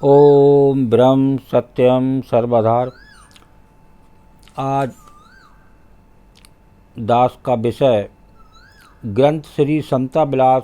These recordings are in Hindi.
ओम ब्रह्म सत्यम सर्वधार। आज दास का विषय ग्रंथ श्री समता विलास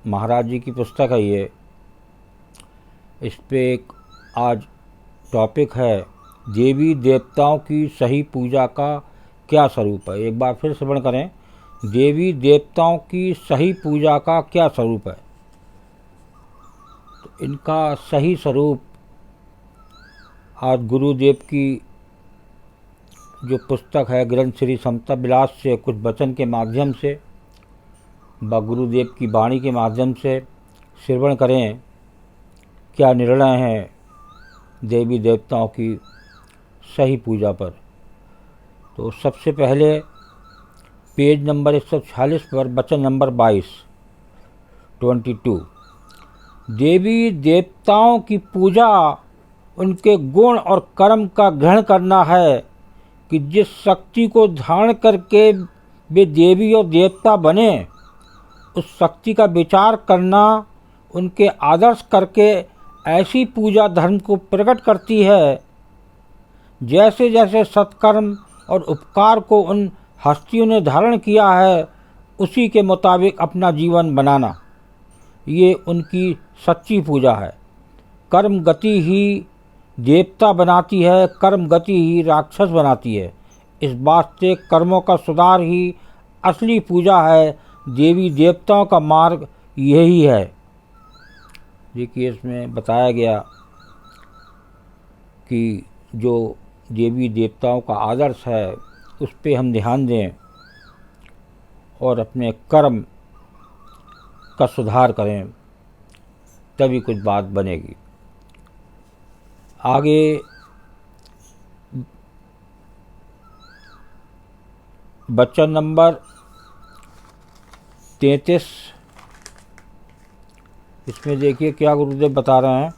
महाराज जी की पुस्तक है। ये इस पे एक आज टॉपिक है, देवी देवताओं की सही पूजा का क्या स्वरूप है। एक बार फिर श्रवण करें, देवी देवताओं की सही पूजा का क्या स्वरूप है। तो इनका सही स्वरूप आज गुरुदेव की जो पुस्तक है ग्रंथ श्री समता विलास से कुछ वचन के माध्यम से व गुरुदेव की वाणी के माध्यम से श्रवण करें, क्या निर्णय है देवी देवताओं की सही पूजा पर। तो सबसे पहले पेज नंबर 146 पर वचन नंबर 22 देवी देवताओं की पूजा उनके गुण और कर्म का ग्रहण करना है कि जिस शक्ति को धारण करके वे देवी और देवता बने, उस शक्ति का विचार करना, उनके आदर्श करके ऐसी पूजा धर्म को प्रकट करती है जैसे जैसे सत्कर्म और उपकार को उन हस्तियों ने धारण किया है उसी के मुताबिक अपना जीवन बनाना, ये उनकी सच्ची पूजा है। कर्म गति ही देवता बनाती है, कर्म गति ही राक्षस बनाती है। इस वास्ते कर्मों का सुधार ही असली पूजा है। देवी देवताओं का मार्ग यही है। देखिए, इसमें बताया गया कि जो देवी देवताओं का आदर्श है उस पे हम ध्यान दें और अपने कर्म का सुधार करें, तभी कुछ बात बनेगी। आगे वचन नंबर 33, इसमें देखिए क्या गुरुदेव बता रहे हैं।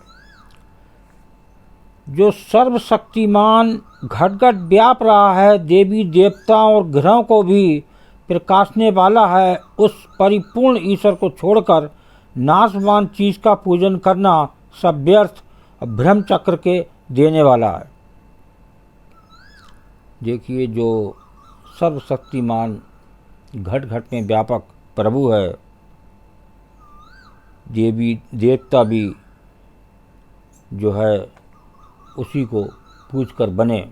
जो सर्वशक्तिमान घट घट व्याप रहा है, देवी देवताओं और ग्रहों को भी प्रकाशने वाला है, उस परिपूर्ण ईश्वर को छोड़कर नाशवान चीज का पूजन करना सब व्यर्थ भ्रम चक्र के देने वाला है। देखिए, जो सर्वशक्तिमान घट घट में व्यापक प्रभु है, देवी देवता भी जो है उसी को पूज कर बने,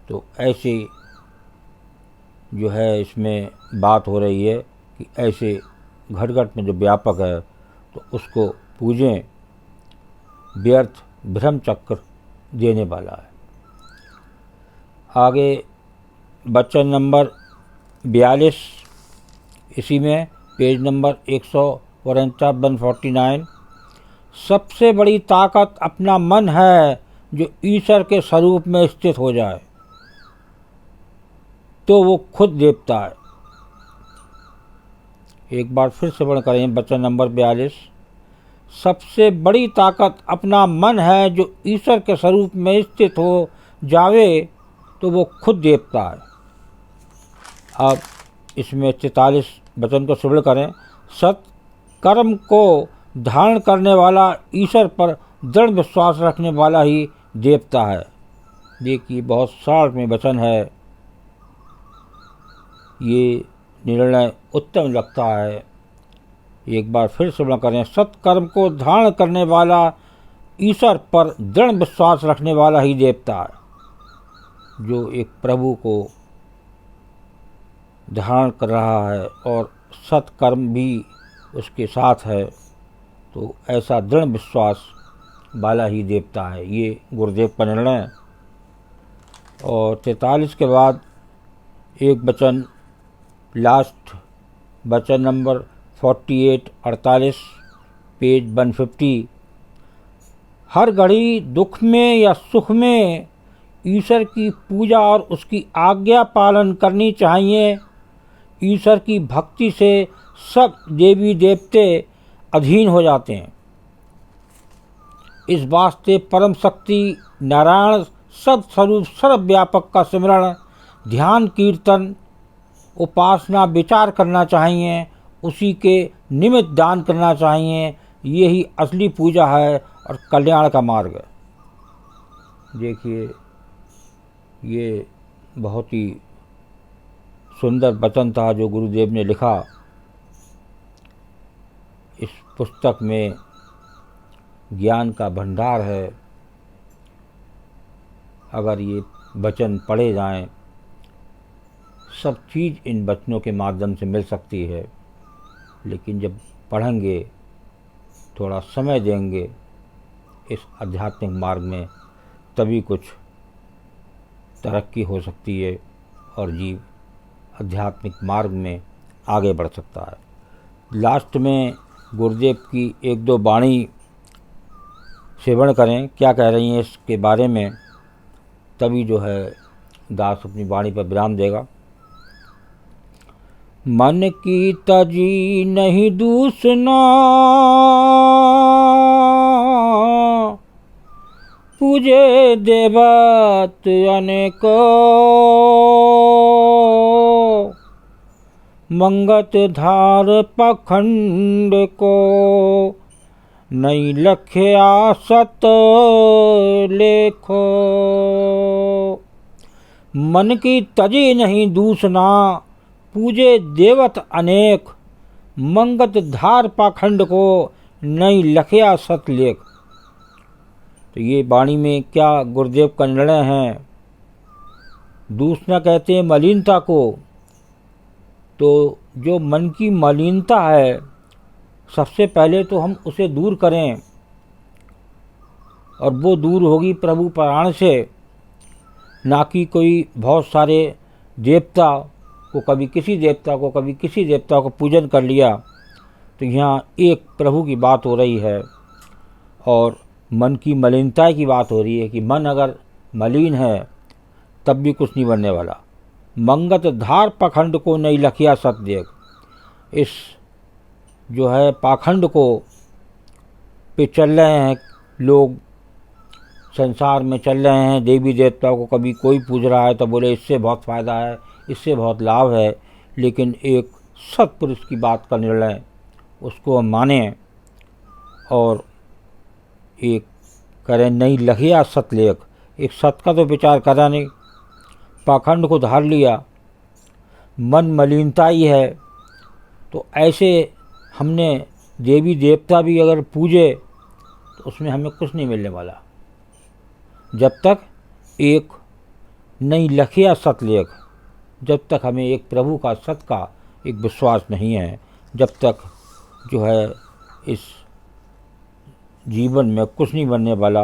तो ऐसे जो है इसमें बात हो रही है कि ऐसे घट घट में जो व्यापक है तो उसको पूजें, व्यर्थ भ्रम चक्र देने वाला है। आगे वचन नंबर 42, इसी में पेज नंबर 149 सबसे बड़ी ताकत अपना मन है, जो ईश्वर के स्वरूप में स्थित हो जाए तो वो खुद देवता है। एक बार फिर श्रवण करें वचन नंबर 42, सबसे बड़ी ताकत अपना मन है, जो ईश्वर के स्वरूप में स्थित हो जावे तो वो खुद देवता है। अब इसमें 44 वचन को श्रवण करें। सत कर्म को धारण करने वाला ईश्वर पर दृढ़ विश्वास रखने वाला ही देवता है। देखिए, बहुत सरल में वचन है, ये निर्णय उत्तम लगता है। एक बार फिर श्रवण करें। सत्कर्म को धारण करने वाला ईश्वर पर दृढ़ विश्वास रखने वाला ही देवता है। जो एक प्रभु को धारण कर रहा है और सत्कर्म भी उसके साथ है, तो ऐसा दृढ़ विश्वास वाला ही देवता है। ये गुरुदेव का निर्णय। और 43 के बाद एक वचन, लास्ट वचन नंबर 48 पेज 150, हर घड़ी दुख में या सुख में ईश्वर की पूजा और उसकी आज्ञा पालन करनी चाहिए। ईश्वर की भक्ति से सब देवी देवते अधीन हो जाते हैं। इस वास्ते परम शक्ति नारायण सदस्वरूप सर्वव्यापक का सिमरण, ध्यान, कीर्तन, उपासना, विचार करना चाहिए। उसी के निमित्त दान करना चाहिए। ये ही असली पूजा है और कल्याण का मार्ग है। देखिए, ये बहुत ही सुंदर वचन था जो गुरुदेव ने लिखा। इस पुस्तक में ज्ञान का भंडार है। अगर ये वचन पढ़े जाएं, सब चीज़ इन वचनों के माध्यम से मिल सकती है। लेकिन जब पढ़ेंगे, थोड़ा समय देंगे इस आध्यात्मिक मार्ग में, तभी कुछ तरक्की हो सकती है और जीव आध्यात्मिक मार्ग में आगे बढ़ सकता है। लास्ट में गुरुदेव की एक दो वाणी श्रवण करें, क्या कह रही हैं इसके बारे में, तभी जो है दास अपनी वाणी पर विराम देगा। मन की तजी नहीं दूसना, पूजे देवत अनेको, मंगत धार पखंड को, नहीं लख्या सत लेखो। मन की तजी नहीं दूसना, पूजे देवत अनेक, मंगत धार पाखंड को, नहीं लखया सत लेख। तो ये वाणी में क्या गुरुदेव का निर्णय है। दूसरा कहते हैं मलिनता को। तो जो मन की मलिनता है, सबसे पहले तो हम उसे दूर करें, और वो दूर होगी प्रभु प्राण से, ना कि कोई बहुत सारे देवता को, कभी किसी देवता को, कभी किसी देवता को पूजन कर लिया। तो यहाँ एक प्रभु की बात हो रही है और मन की मलिनता की बात हो रही है कि मन अगर मलिन है तब भी कुछ नहीं बनने वाला। मंगत धार पाखंड को नहीं लखिया सत देख। इस जो है पाखंड को पे चल रहे हैं लोग, संसार में चल रहे हैं। देवी देवताओं को कभी कोई पूज रहा है तो बोले इससे बहुत फ़ायदा है, इससे बहुत लाभ है। लेकिन एक सत्पुरुष की बात का निर्णय उसको हम माने और एक करें नहीं लखिया सतलेख। एक सत का तो विचार करा नहीं, पाखंड को धार लिया, मन मलिनता ही है। तो ऐसे हमने देवी देवता भी अगर पूजे तो उसमें हमें कुछ नहीं मिलने वाला, जब तक एक नहीं लखिया सतलेख, जब तक हमें एक प्रभु का सत का एक विश्वास नहीं है, जब तक जो है इस जीवन में कुछ नहीं बनने वाला।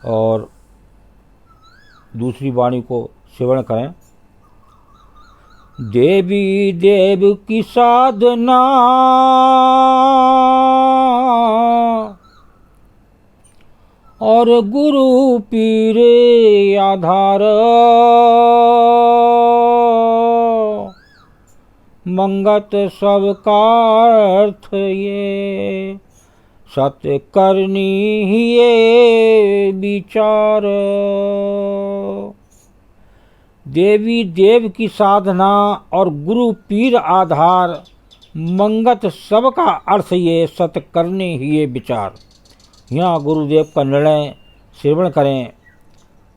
और दूसरी वाणी को श्रवण करें। देवी देव की साधना, और गुरु पीरे आधार, मंगत सब का अर्थ ये, सत्य करनी ही ये विचार। देवी देव की साधना और गुरु पीर आधार, मंगत सब का अर्थ ये, सत्य करने ही ये विचार। यहाँ गुरुदेव का निर्णय श्रवण करें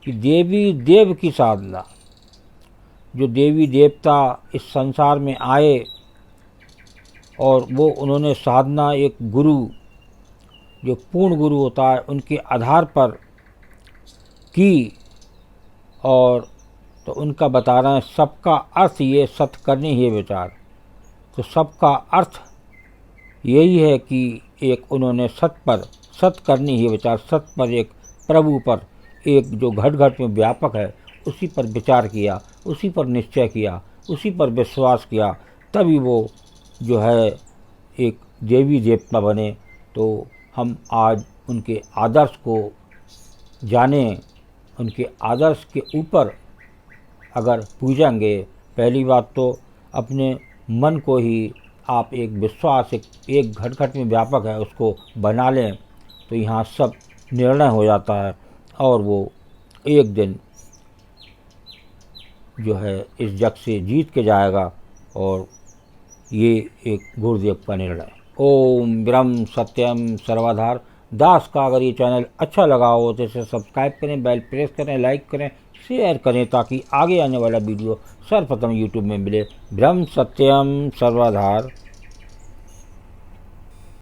कि देवी देव की साधना, जो देवी देवता इस संसार में आए और वो उन्होंने साधना एक गुरु, जो पूर्ण गुरु होता है, उनके आधार पर की। और तो उनका बता रहे हैं सबका अर्थ ये, सत करने ही विचार। तो सबका अर्थ यही है कि एक उन्होंने सत पर, सत करनी ही विचार, सत पर, एक प्रभु पर, एक जो घट घट में व्यापक है उसी पर विचार किया, उसी पर निश्चय किया, उसी पर विश्वास किया, तभी वो जो है एक देवी देवता बने। तो हम आज उनके आदर्श को जानें, उनके आदर्श के ऊपर अगर पूजेंगे, पहली बात तो अपने मन को ही आप एक विश्वास, एक घट घट में व्यापक है उसको बना लें, तो यहाँ सब निर्णय हो जाता है और वो एक दिन जो है इस जग से जीत के जाएगा। और ये एक गुरुदेव का निर्णय है। ओम ब्रह्म सत्यम सर्वाधार दास का अगर ये चैनल अच्छा लगा हो तो इसे सब्सक्राइब करें, बेल प्रेस करें, लाइक करें, शेयर करें ताकि आगे आने वाला वीडियो सर्वप्रथम यूट्यूब में मिले। ब्रह्म सत्यम सर्वाधार।